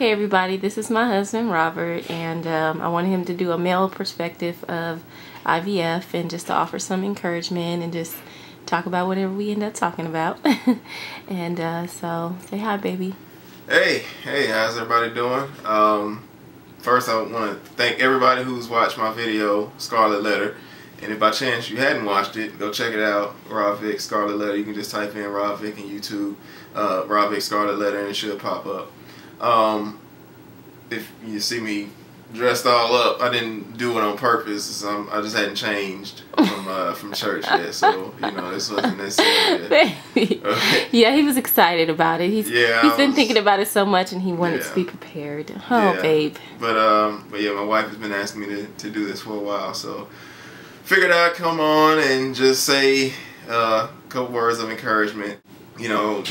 Okay, everybody, this is my husband, Robert, and I wanted him to do a male perspective of IVF and just to offer some encouragement and just talk about whatever we end up talking about. And so, say hi, baby. Hey, how's everybody doing? First, I want to thank everybody who's watched my video, Scarlet Letter. And if by chance you hadn't watched it, go check it out, Rob Vick Scarlet Letter. You can just type in Rob Vick in YouTube, Rob Vick Scarlet Letter, and it should pop up. If you see me dressed all up, I didn't do it on purpose. I just hadn't changed from church yet, so you know this wasn't necessary. Baby. Yeah, he was excited about it. He's been thinking about it so much, and he wanted to be prepared. Oh, babe. But yeah, my wife has been asking me to do this for a while, so figured I'd come on and just say a couple words of encouragement. You know,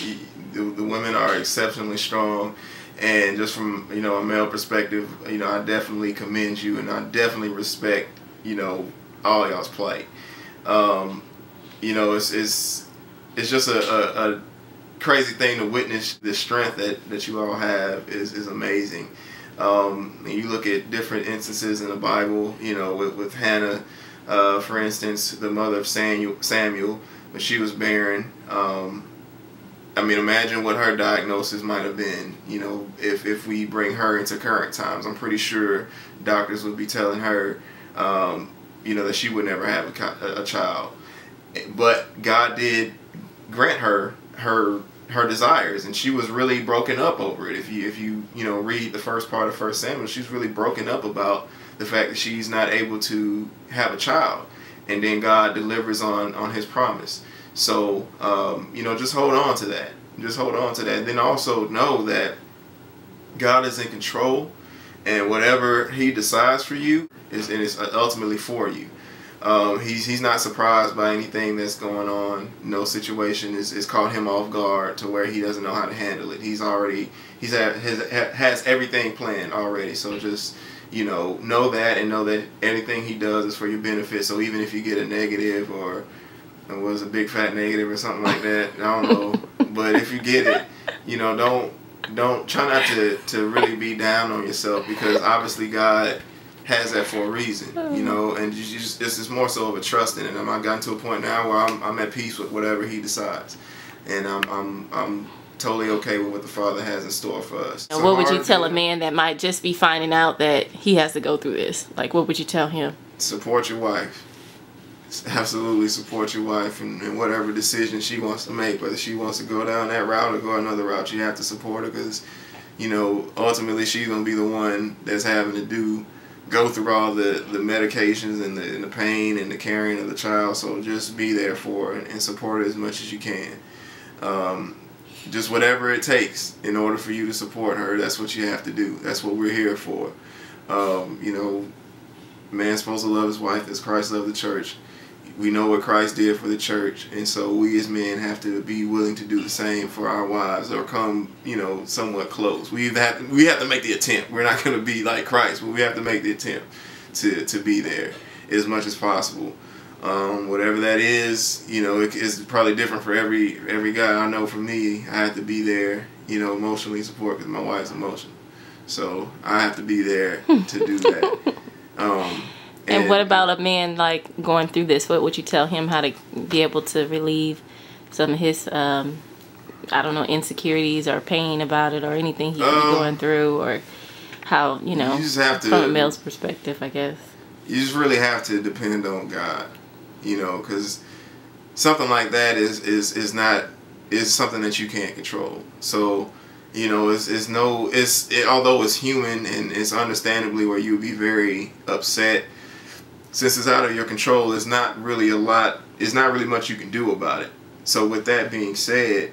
the women are exceptionally strong. And just from, you know, a male perspective, you know, I definitely commend you, and I definitely respect, you know, all y'all's plight. You know, it's just a crazy thing to witness. The strength that you all have is amazing. You look at different instances in the Bible, you know, with Hannah, for instance, the mother of Samuel, when she was barren. I mean, imagine what her diagnosis might have been, you know, if we bring her into current times. I'm pretty sure doctors would be telling her, you know, that she would never have a child. But God did grant her desires, and she was really broken up over it. If you know, read the first part of 1 Samuel, she's really broken up about the fact that she's not able to have a child. And then God delivers on his promise. So, you know, just hold on to that. Just hold on to that. Then also know that God is in control, and whatever he decides for you is ultimately for you. He's not surprised by anything that's going on. No situation is caught him off guard to where he doesn't know how to handle it. Has everything planned already. So just, you know that, and know that anything he does is for your benefit. So even if you get a negative, or it was a big fat negative or something like that, I don't know, but if you get it, you know, don't try not to really be down on yourself, because obviously God has that for a reason, you know, and it's just more so of a trust in it. I've gotten to a point now where I'm at peace with whatever he decides, and I'm totally okay with what the Father has in store for us. And what would you tell a man that might just be finding out that he has to go through this? Like, what would you tell him? Support your wife. Absolutely support your wife in whatever decision she wants to make, whether she wants to go down that route or go another route. You have to support her, because, you know, ultimately she's going to be the one that's having to go through all the medications and the pain and the carrying of the child. So just be there for her and support her as much as you can. Just whatever it takes in order for you to support her, that's what you have to do. That's what we're here for. You know, man's supposed to love his wife as Christ loved the church. We know what Christ did for the church, and so we as men have to be willing to do the same for our wives, or come, you know, somewhat close. We have to make the attempt. We're not going to be like Christ, but we have to make the attempt to be there as much as possible. Whatever that is, you know, it's probably different for every guy. I know for me, I have to be there, you know, emotionally support, because my wife's emotional, so I have to be there to do that. And what about a man, like, going through this? What would you tell him, how to be able to relieve some of his, I don't know, insecurities or pain about it, or anything he's going through, or how, you know, you just have to, from a male's perspective, I guess. You just really have to depend on God, you know, because something like that is something that you can't control. So, you know, although it's human and it's understandably where you would be very upset, since it's out of your control, it's not really much you can do about it. So with that being said,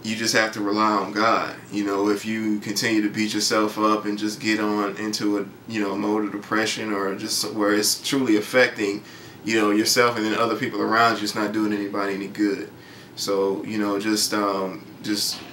you just have to rely on God. You know, if you continue to beat yourself up and just get on into a, you know, mode of depression, or just where it's truly affecting, you know, yourself and then other people around you, it's not doing anybody any good. So, you know, just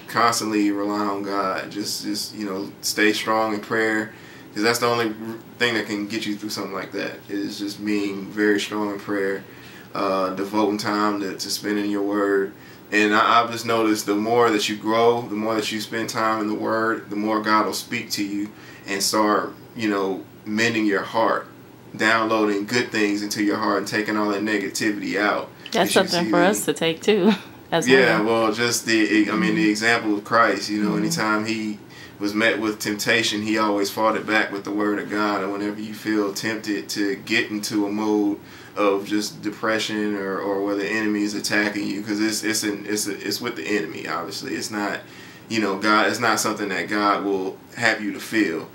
constantly rely on God. Just you know, stay strong in prayer, because that's the only thing that can get you through something like that, is just being very strong in prayer, devoting time to spending your word, And I've just noticed the more that you grow, the more that you spend time in the Word, the more God will speak to you and start, you know, mending your heart, downloading good things into your heart and taking all that negativity out. That's something for us to take too. As yeah, well, just the example of Christ, you know, anytime he was met with temptation, he always fought it back with the Word of God. And whenever you feel tempted to get into a mode of just depression or where the enemy is attacking you, because it's with the enemy. Obviously, it's not, you know, God. It's not something that God will have you to feel.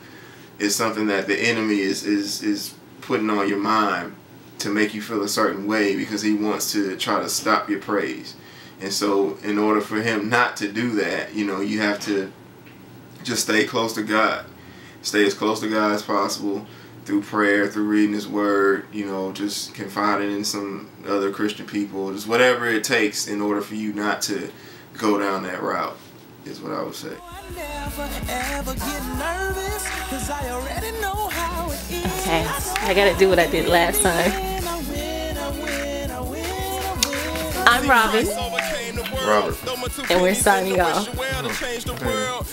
It's something that the enemy is putting on your mind to make you feel a certain way, because he wants to try to stop your praise. And so, in order for him not to do that, you know, you have to just stay close to God. Stay as close to God as possible. Through prayer, through reading His Word, you know, just confiding in some other Christian people, just whatever it takes in order for you not to go down that route, is what I would say. Okay, I gotta do what I did last time. I'm Robin. Robert. And we're signing off. Oh,